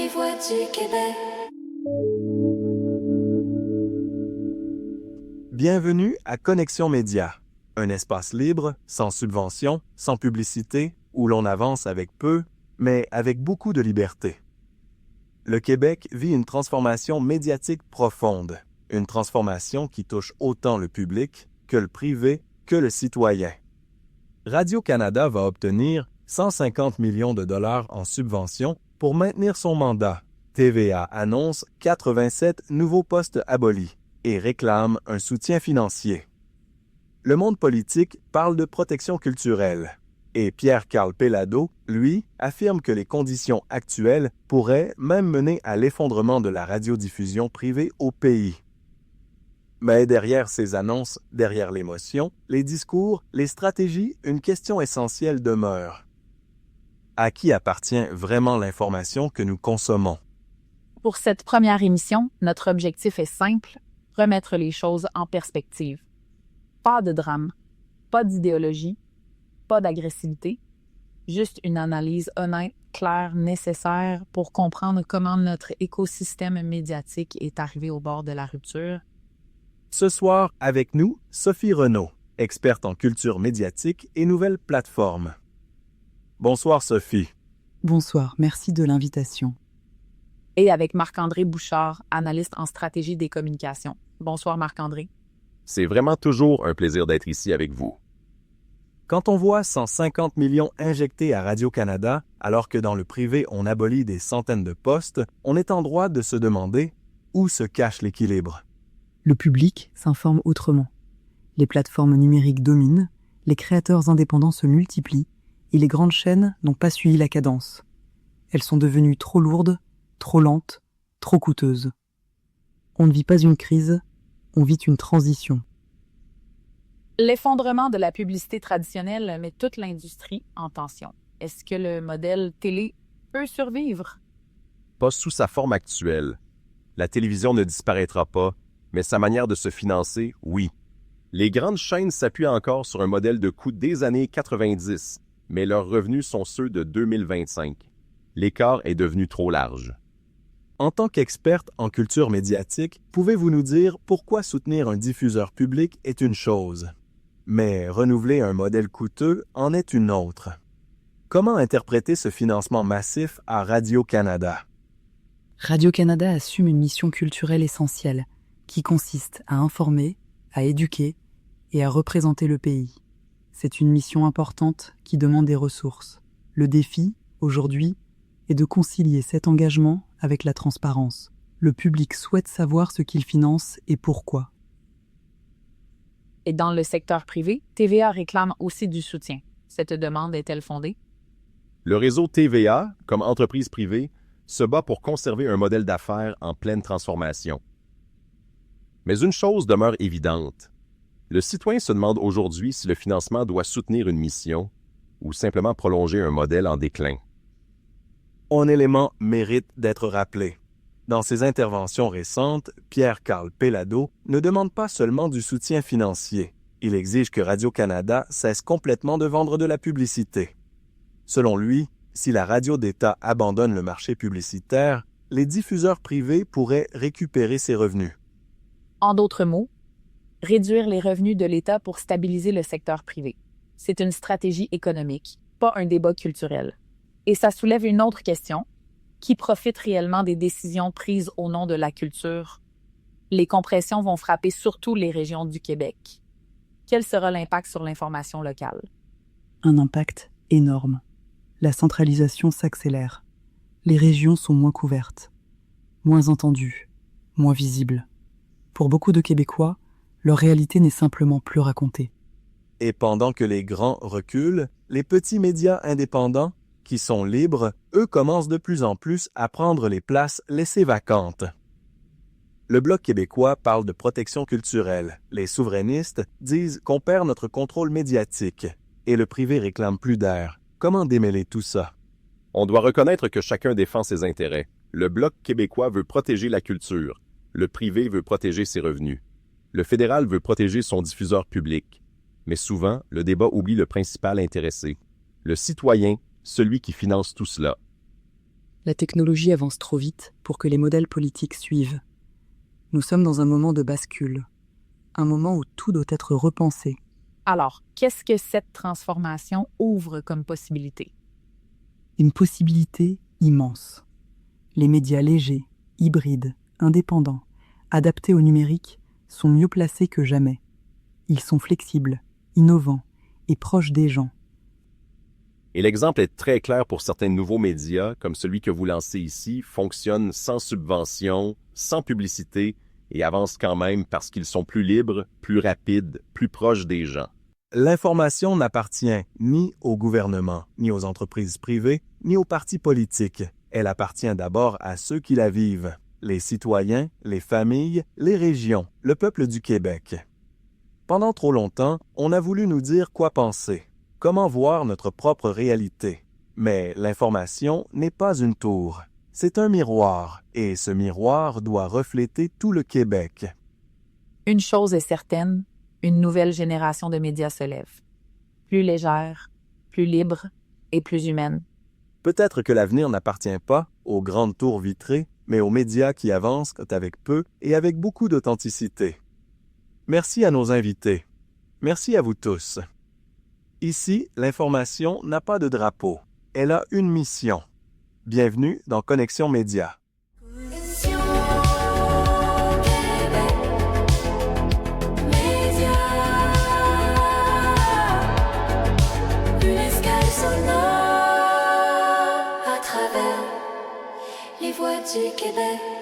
voix du Québec. Bienvenue à Connexion Média, un espace libre, sans subvention, sans publicité, où l'on avance avec peu, mais avec beaucoup de liberté. Le Québec vit une transformation médiatique profonde, une transformation qui touche autant le public que le privé que le citoyen. Radio-Canada va obtenir 150 millions de dollars en subventions pour maintenir son mandat. TVA annonce 87 nouveaux postes abolis et réclame un soutien financier. Le monde politique parle de protection culturelle. Et Pierre-Carl Péladeau, lui, affirme que les conditions actuelles pourraient même mener à l'effondrement de la radiodiffusion privée au pays. Mais derrière ces annonces, derrière l'émotion, les discours, les stratégies, une question essentielle demeure. À qui appartient vraiment l'information que nous consommons? Pour cette première émission, notre objectif est simple, remettre les choses en perspective. Pas de drame, pas d'idéologie, pas d'agressivité, juste une analyse honnête, claire, nécessaire pour comprendre comment notre écosystème médiatique est arrivé au bord de la rupture. Ce soir, avec nous, Sophie Renaud, experte en culture médiatique et nouvelles plateformes. Bonsoir Sophie. Bonsoir, merci de l'invitation. Et avec Marc-André Bouchard, analyste en stratégie des communications. Bonsoir Marc-André. C'est vraiment toujours un plaisir d'être ici avec vous. Quand on voit 150 millions injectés à Radio-Canada, alors que dans le privé on abolit des centaines de postes, on est en droit de se demander où se cache l'équilibre. Le public s'informe autrement. Les plateformes numériques dominent, les créateurs indépendants se multiplient et les grandes chaînes n'ont pas suivi la cadence. Elles sont devenues trop lourdes, trop lentes, trop coûteuses. On ne vit pas une crise, on vit une transition. L'effondrement de la publicité traditionnelle met toute l'industrie en tension. Est-ce que le modèle télé peut survivre? Pas sous sa forme actuelle. La télévision ne disparaîtra pas, mais sa manière de se financer, oui. Les grandes chaînes s'appuient encore sur un modèle de coût des années 90, mais leurs revenus sont ceux de 2025. L'écart est devenu trop large. En tant qu'experte en culture médiatique, pouvez-vous nous dire pourquoi soutenir un diffuseur public est une chose, mais renouveler un modèle coûteux en est une autre? Comment interpréter ce financement massif à Radio-Canada? Radio-Canada assume une mission culturelle essentielle qui consiste à informer, à éduquer et à représenter le pays. C'est une mission importante qui demande des ressources. Le défi, aujourd'hui, est de concilier cet engagement avec la transparence. Le public souhaite savoir ce qu'il finance et pourquoi. Et dans le secteur privé, TVA réclame aussi du soutien. Cette demande est-elle fondée? Le réseau TVA, comme entreprise privée, se bat pour conserver un modèle d'affaires en pleine transformation. Mais une chose demeure évidente. Le citoyen se demande aujourd'hui si le financement doit soutenir une mission ou simplement prolonger un modèle en déclin. Un élément mérite d'être rappelé. Dans ses interventions récentes, Pierre-Carl Péladeau ne demande pas seulement du soutien financier. Il exige que Radio-Canada cesse complètement de vendre de la publicité. Selon lui, si la radio d'État abandonne le marché publicitaire, les diffuseurs privés pourraient récupérer ces revenus. En d'autres mots, réduire les revenus de l'État pour stabiliser le secteur privé. C'est une stratégie économique, pas un débat culturel. Et ça soulève une autre question. Qui profite réellement des décisions prises au nom de la culture? Les compressions vont frapper surtout les régions du Québec. Quel sera l'impact sur l'information locale? Un impact énorme. La centralisation s'accélère. Les régions sont moins couvertes, moins entendues, moins visibles. Pour beaucoup de Québécois, leur réalité n'est simplement plus racontée. Et pendant que les grands reculent, les petits médias indépendants, qui sont libres, eux commencent de plus en plus à prendre les places laissées vacantes. Le Bloc québécois parle de protection culturelle. Les souverainistes disent qu'on perd notre contrôle médiatique. Et le privé réclame plus d'air. Comment démêler tout ça? On doit reconnaître que chacun défend ses intérêts. Le Bloc québécois veut protéger la culture. Le privé veut protéger ses revenus. Le fédéral veut protéger son diffuseur public. Mais souvent, le débat oublie le principal intéressé. Le citoyen, celui qui finance tout cela. La technologie avance trop vite pour que les modèles politiques suivent. Nous sommes dans un moment de bascule, un moment où tout doit être repensé. Alors, qu'est-ce que cette transformation ouvre comme possibilité? Une possibilité immense. Les médias légers, hybrides, indépendants, adaptés au numérique, sont mieux placés que jamais. Ils sont flexibles, innovants et proches des gens. Et l'exemple est très clair pour certains nouveaux médias, comme celui que vous lancez ici, fonctionnent sans subvention, sans publicité, et avancent quand même parce qu'ils sont plus libres, plus rapides, plus proches des gens. L'information n'appartient ni au gouvernement, ni aux entreprises privées, ni aux partis politiques. Elle appartient d'abord à ceux qui la vivent, les citoyens, les familles, les régions, le peuple du Québec. Pendant trop longtemps, on a voulu nous dire quoi penser, comment voir notre propre réalité. Mais l'information n'est pas une tour, c'est un miroir, et ce miroir doit refléter tout le Québec. Une chose est certaine, une nouvelle génération de médias se lève. Plus légère, plus libre et plus humaine. Peut-être que l'avenir n'appartient pas aux grandes tours vitrées, mais aux médias qui avancent avec peu et avec beaucoup d'authenticité. Merci à nos invités. Merci à vous tous. Ici, l'information n'a pas de drapeau. Elle a une mission. Bienvenue dans Connexion Média. Les voix du Québec.